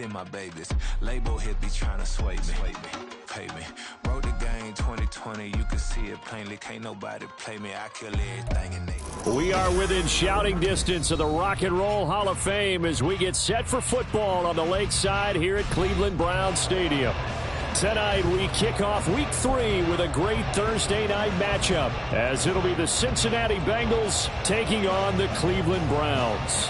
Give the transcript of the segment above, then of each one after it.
defend my babies. Label here be trying to sway me. Pay me. Wrote the game 2020, you can see it plainly. Can't nobody play me, I kill everything in they. We are within shouting distance of the Rock and Roll Hall of Fame as we get set for football on the lakeside here at Cleveland Browns Stadium. Tonight we kick off Week 3 with a great Thursday night matchup as it'll be the Cincinnati Bengals taking on the Cleveland Browns.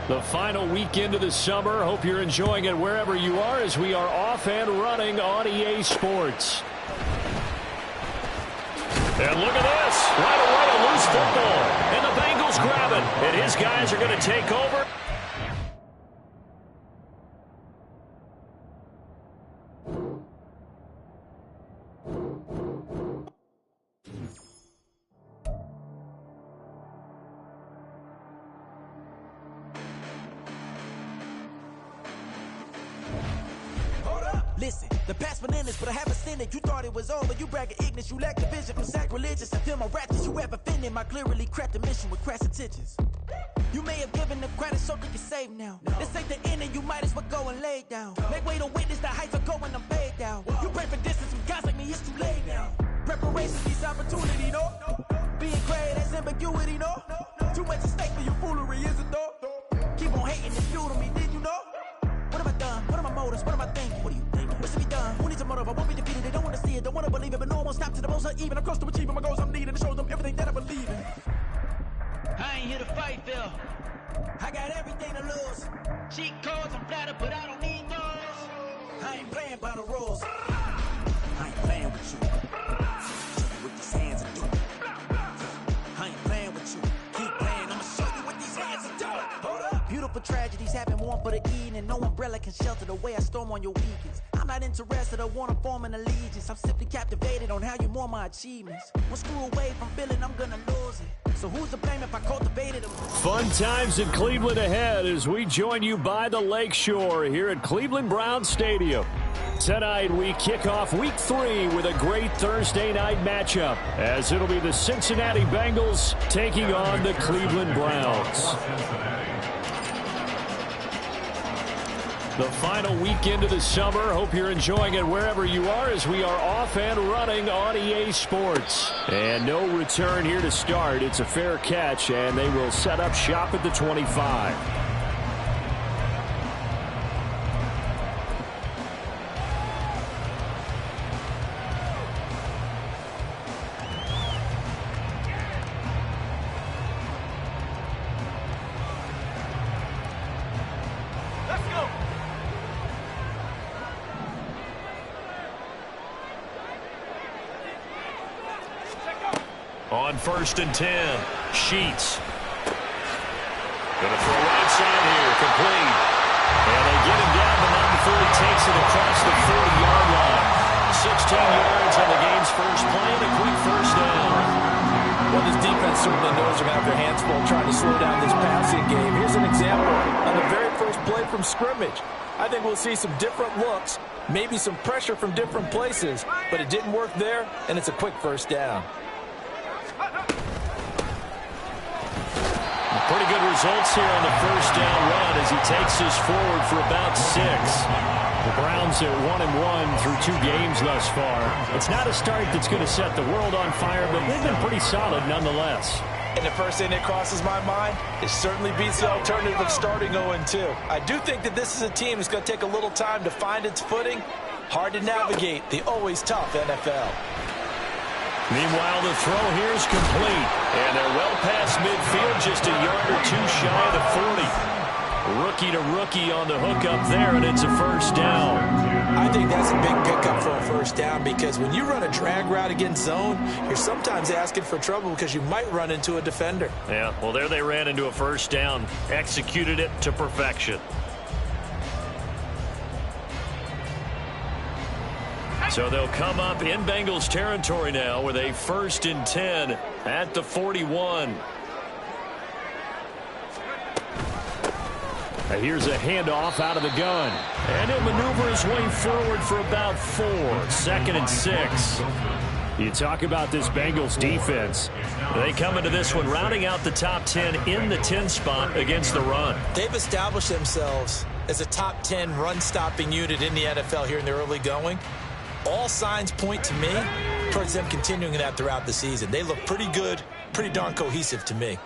The final weekend of the summer. Hope you're enjoying it wherever you are as we are off and running on EA Sports. And look at this. Right away, a loose football. And the Bengals grab it. And his guys are going to take over. Listen, the past bananas, but I haven't seen it. You thought it was over, you bragging ignorance, you lack the vision from sacrilegious. I feel my raptors, you ever offended my clearly crafted mission with crass intentions. You may have given the credit so you can save now. This ain't the end and you might as well go and lay down. Make way to witness the heights of going, I'm paid down. You pray for distance with guys like me, it's too late now. Preparation beats opportunity, no? Being great, that's ambiguity, no? Too much at stake for your foolery, is it though? Keep on hating, it's fuel to me, did you know? What have I done? What are my motives? What am I thinking? What do you think? What's to be done? Who needs a motive? I won't be defeated. They don't want to see it, don't want to believe it, but no one will stop to the most uneven. I'm close to achieving my goals. I'm needing to show them everything that I believe in. I ain't here to fight, Phil. I got everything to lose. Cheat codes, I'm flattered, but I don't need those. I ain't playing by the rules. I ain't playing with you. Show you what these hands are doing. I ain't playing with you. Keep playing, I'ma show you what these hands are doing. Hold up. Beautiful tragedies happen, one for the eating, and no umbrella can shelter the way I storm on your weekends. I'm not interested, I wanna form an allegiance. I'm simply captivated on how you mourn my achievements. One screw away from feeling I'm gonna lose it. So who's to blame if I cultivated them? Fun times in Cleveland ahead as we join you by the Lakeshore here at Cleveland Browns Stadium. Tonight we kick off Week 3 with a great Thursday night matchup as it'll be the Cincinnati Bengals taking on the Cleveland Browns. The final weekend of the summer. Hope you're enjoying it wherever you are as we are off and running on EA Sports. And no return here to start. It's a fair catch, and they will set up shop at the 25. On 1st and 10, Sheets. Going to throw right side here, complete. And they get him down the mountain before he takes it across the 40-yard line. 16 yards on the game's first play and a quick first down. Well, this defense certainly knows they're going to have their hands full trying to slow down this passing game. Here's an example on the very first play from scrimmage. I think we'll see some different looks, maybe some pressure from different places, but it didn't work there, and it's a quick first down. Pretty good results here on the first down run as he takes this forward for about 6. The Browns are 1-1 through 2 games thus far. It's not a start that's going to set the world on fire, but they've been pretty solid nonetheless. And the first thing that crosses my mind, it certainly beats the alternative of starting 0-2. I do think that this is a team that's going to take a little time to find its footing. Hard to navigate the always tough NFL. Meanwhile, the throw here is complete. And they're well past midfield, just a yard or 2 shy of the 40. Rookie to rookie on the hook up there, and it's a first down. I think that's a big pickup for a first down because when you run a drag route against zone, you're sometimes asking for trouble because you might run into a defender. Yeah, well, there they ran into a first down. Executed it to perfection. So they'll come up in Bengals territory now with a 1st and 10 at the 41. And here's a handoff out of the gun. And he'll maneuver his way forward for about 4. 2nd and 6. You talk about this Bengals defense. They come into this one rounding out the top 10 in the 10 spot against the run. They've established themselves as a top 10 run-stopping unit in the NFL here in the early going. All signs point to me towards them continuing that throughout the season. They look pretty good, pretty darn cohesive to me.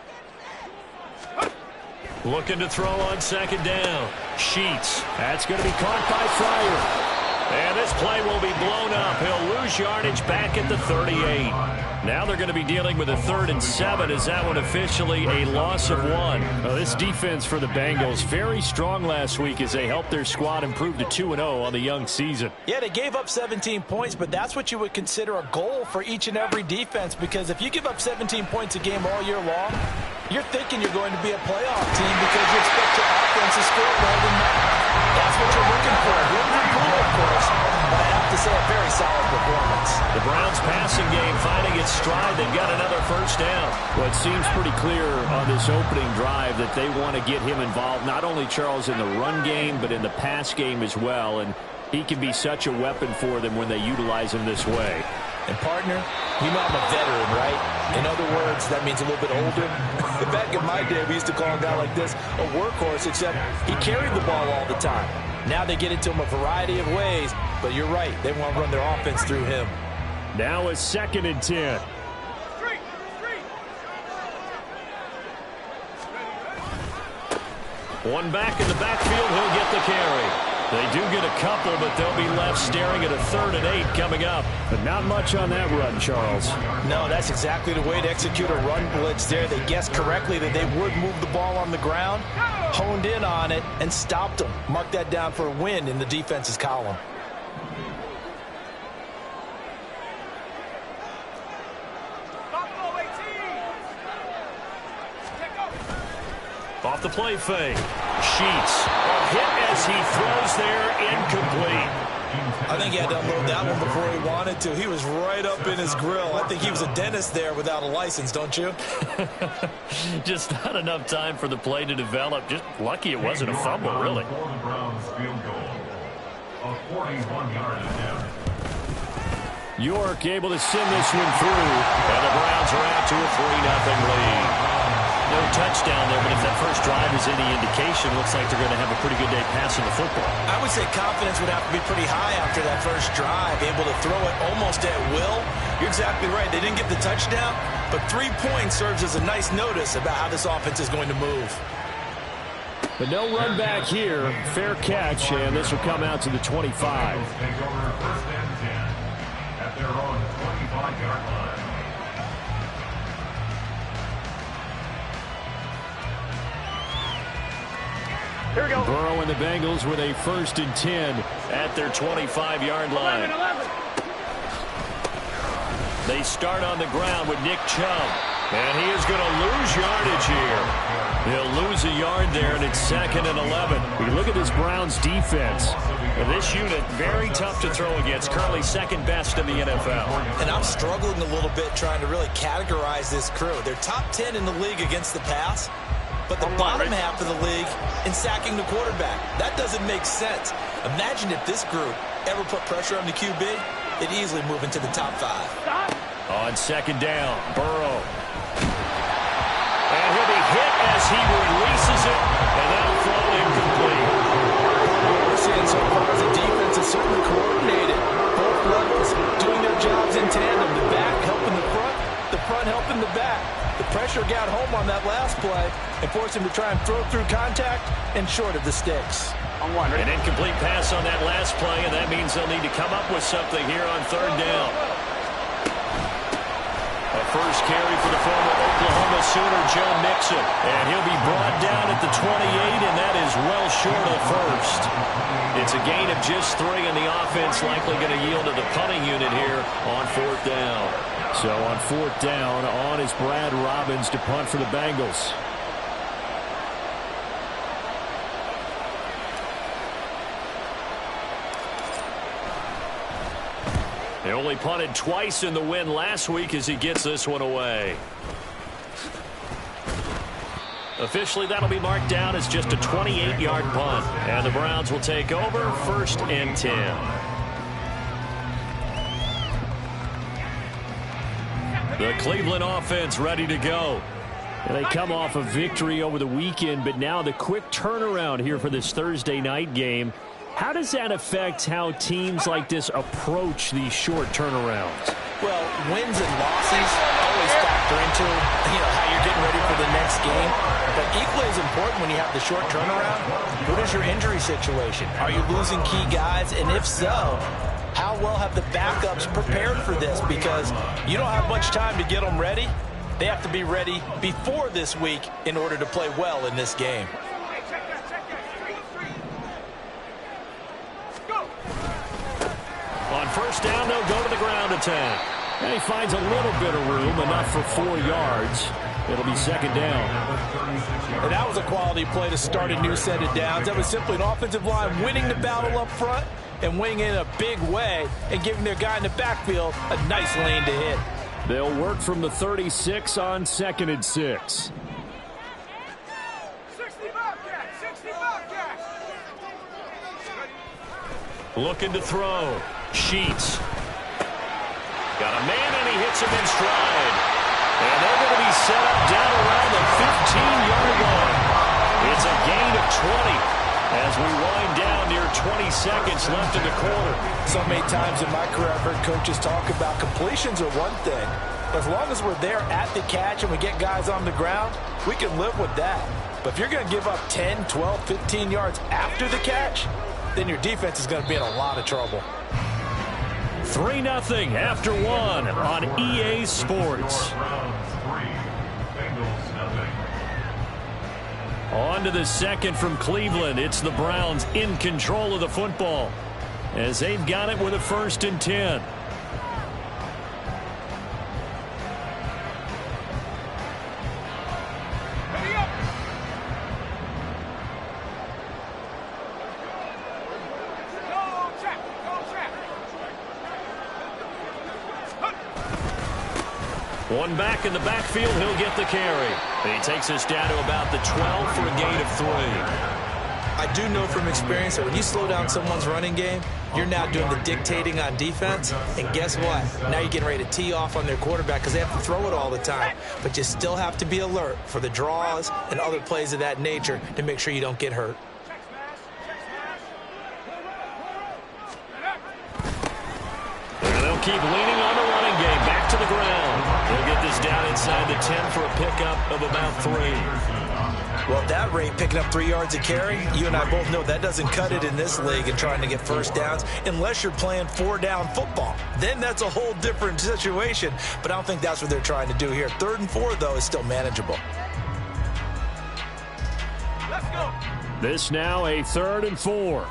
Looking to throw on 2nd down. Sheets. That's going to be caught by Fryer. And this play will be blown up. He'll lose yardage back at the 38. Now they're going to be dealing with a 3rd and 7. Is that one officially a loss of 1? Well, this defense for the Bengals, very strong last week as they helped their squad improve to 2-0 on the young season. Yeah, they gave up 17 points, but that's what you would consider a goal for each and every defense, because if you give up 17 points a game all year long, you're thinking you're going to be a playoff team because you expect your offense to score more than that. That's what you're looking for. Of course, but I have to say a very solid performance. The Browns passing game finding its stride. They've got another 1st down. Well, it seems pretty clear on this opening drive that they want to get him involved, not only Charles in the run game, but in the pass game as well. And he can be such a weapon for them when they utilize him this way. And partner, you know I'm a veteran, right? In other words, that means a little bit older. Back in my day, we used to call a guy like this a workhorse, except he carried the ball all the time. Now they get into him a variety of ways, but you're right. They want to run their offense through him. Now a 2nd and 10. One back in the backfield, he'll get the carry. They do get a couple, but they'll be left staring at a 3rd and 8 coming up. But not much on that run, Charles. No, that's exactly the way to execute a run blitz there. They guessed correctly that they would move the ball on the ground, honed in on it, and stopped them. Mark that down for a win in the defense's column. Off the play fake. Sheets. A hit as he throws there, incomplete. I think he had to unload that one before he wanted to. He was right up in his grill. I think he was a dentist there without a license, don't you? Just not enough time for the play to develop. Just lucky it wasn't a fumble, really. York able to send this one through, and the Browns are out to a 3-0 lead. No touchdown there, but if that first drive is any indication, looks like they're going to have a pretty good day passing the football. I would say confidence would have to be pretty high after that first drive, able to throw it almost at will. You're exactly right. They didn't get the touchdown, but 3 points serves as a nice notice about how this offense is going to move. But no run back here. Fair catch, and this will come out to the 25. Take over 1st and 10 at their own 25-yard line. Here we go. Burrow and the Bengals with a 1st and 10 at their 25-yard line. 11. They start on the ground with Nick Chubb. And he is going to lose yardage here. He'll lose a yard there, and it's 2nd and 11. We look at this Browns defense. This unit, very tough to throw against. Currently 2nd best in the NFL. And I'm struggling a little bit trying to really categorize this crew. They're top 10 in the league against the pass, but the bottom half of the league in sacking the quarterback. That doesn't make sense. Imagine if this group ever put pressure on the QB, they'd easily move into the top 5. On 2nd down, Burrow. And he'll be hit as he releases it, and that'll fall incomplete. What we're seeing so far is the defense is certainly coordinated. Both levels doing their jobs in tandem. The back helping the front helping the back. The pressure got home on that last play and forced him to try and throw through contact and short of the sticks. An incomplete pass on that last play, and that means they'll need to come up with something here on 3rd down. A first carry for the former Oklahoma Sooner, Joe Mixon. And he'll be brought down at the 28, and that is well short of first. It's a gain of just 3, and the offense likely going to yield to the punting unit here on 4th down. So on 4th down, on is Brad Robbins to punt for the Bengals. They only punted twice in the win last week as he gets this one away. Officially, that'll be marked down as just a 28-yard punt. And the Browns will take over 1st and 10. The Cleveland offense ready to go. They come off a victory over the weekend, but now the quick turnaround here for this Thursday night game. How does that affect how teams like this approach these short turnarounds? Well, wins and losses always factor into how you're getting ready for the next game. But equally as important when you have the short turnaround, what is your injury situation? Are you losing key guys? And if so, how well have the backups prepared for this? Because you don't have much time to get them ready. They have to be ready before this week in order to play well in this game. On 1st down, they'll go to the ground attack. And he finds a little bit of room, enough for 4 yards. It'll be 2nd down. And that was a quality play to start a new set of downs. That was simply an offensive line winning the battle up front and winning in a big way and giving their guy in the backfield a nice lane to hit. They'll work from the 36 on 2nd and 6. Looking to throw. Sheets. Got a man, and he hits him in stride. And they're going to be set up down around the 15-yard line. It's a gain of 20 as we wind down near 20 seconds left in the quarter. So many times in my career I've heard coaches talk about completions are one thing. As long as we're there at the catch and we get guys on the ground, we can live with that. But if you're going to give up 10, 12, 15 yards after the catch, then your defense is going to be in a lot of trouble. 3-0 after 1 on EA Sports. On to the second from Cleveland. It's the Browns in control of the football as they've got it with a 1st and 10. One back in the backfield, he'll get the carry. And he takes us down to about the 12 for a gain of 3. I do know from experience that when you slow down someone's running game, you're now doing the dictating on defense. And guess what? Now you're getting ready to tee off on their quarterback because they have to throw it all the time. But you still have to be alert for the draws and other plays of that nature to make sure you don't get hurt. And they'll keep leaning on the running game. Back to the ground. They'll get this down inside the 10 for a pickup of about 3. Well, at that rate, picking up 3 yards a carry, you and I both know that doesn't cut it in this league and trying to get 1st downs unless you're playing 4-down football. Then that's a whole different situation, but I don't think that's what they're trying to do here. 3rd and 4, though, is still manageable. Let's go. This now a 3rd and 4.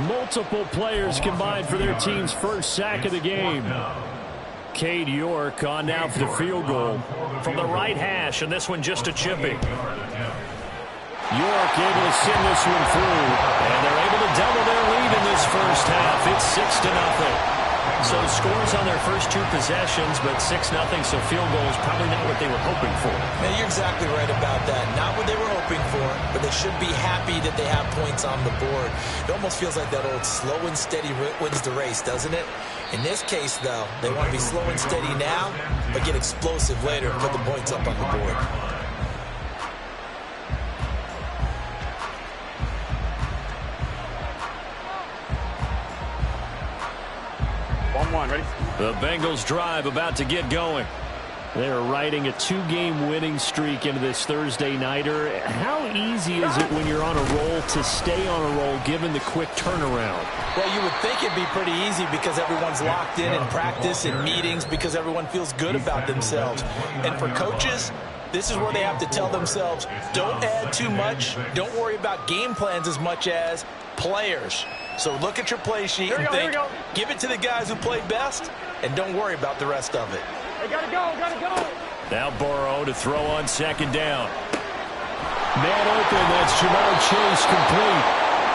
Multiple players combined for their team's 1st sack of the game. Cade York on now for the field goal from the right hash, and this one just a chipping. York able to send this one through, and they're able to double their lead in this 1st half. It's 6-0. So scores on their first 2 possessions, but 6-0, so field goal is probably not what they were hoping for. Now, you're exactly right about that. Not what they were hoping for, but they should be happy that they have points on the board. It almost feels like that old slow and steady wins the race, doesn't it? In this case, though, they want to be slow and steady now, but get explosive later and put the points up on the board. Ready? The Bengals drive about to get going. They're riding a 2-game winning streak into this Thursday nighter. How easy is it when you're on a roll to stay on a roll given the quick turnaround? Well, you would think it'd be pretty easy because everyone's locked in practice and meetings because everyone feels good about themselves. And for coaches, this is where they have to tell themselves, don't add too much. Don't worry about game plans as much as players. So look at your play sheet and think, give it to the guys who play best, and don't worry about the rest of it. Hey, gotta go, gotta go. Now Burrow to throw on second down. Man open, that's Jamar Chase complete.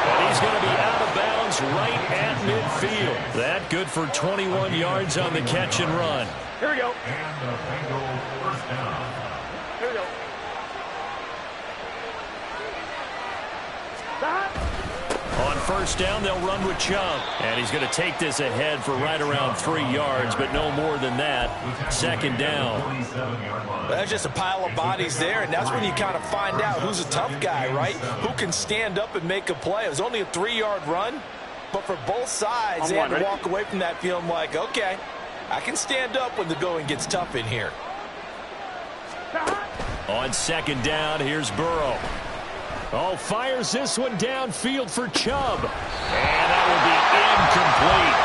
And he's going to be out of bounds right at midfield. That good for 21 yards on the catch and run. Here we go. And the Bengals first down. Here we go. On first down, they'll run with Chubb. And he's going to take this ahead for right around 3 yards, but no more than that. Second down. That's just a pile of bodies there, and that's when you kind of find out who's a tough guy, right? Who can stand up and make a play. It was only a 3-yard run, but for both sides, they had to walk away from that feeling like, okay, I can stand up when the going gets tough in here. On second down, here's Burrow. Oh, fires this one downfield for Chubb. And that will be incomplete.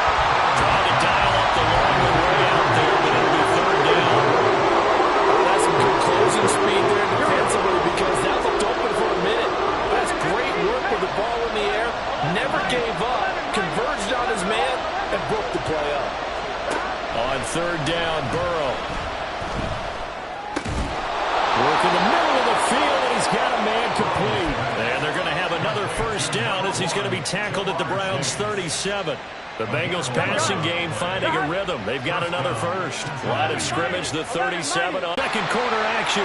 Trying to dial up the long way out there, but it'll be third down. That's some good closing speed there defensively because that looked open for a minute. That's great work with the ball in the air. Never gave up. Converged on his man and broke the play up. On third down, Burrow. Work in the middle of the field, and he's got a man complete. And they're going to have another first down as he's going to be tackled at the Browns' 37. The Bengals passing game finding a rhythm. They've got another first. Line of scrimmage, the 37. Second quarter action.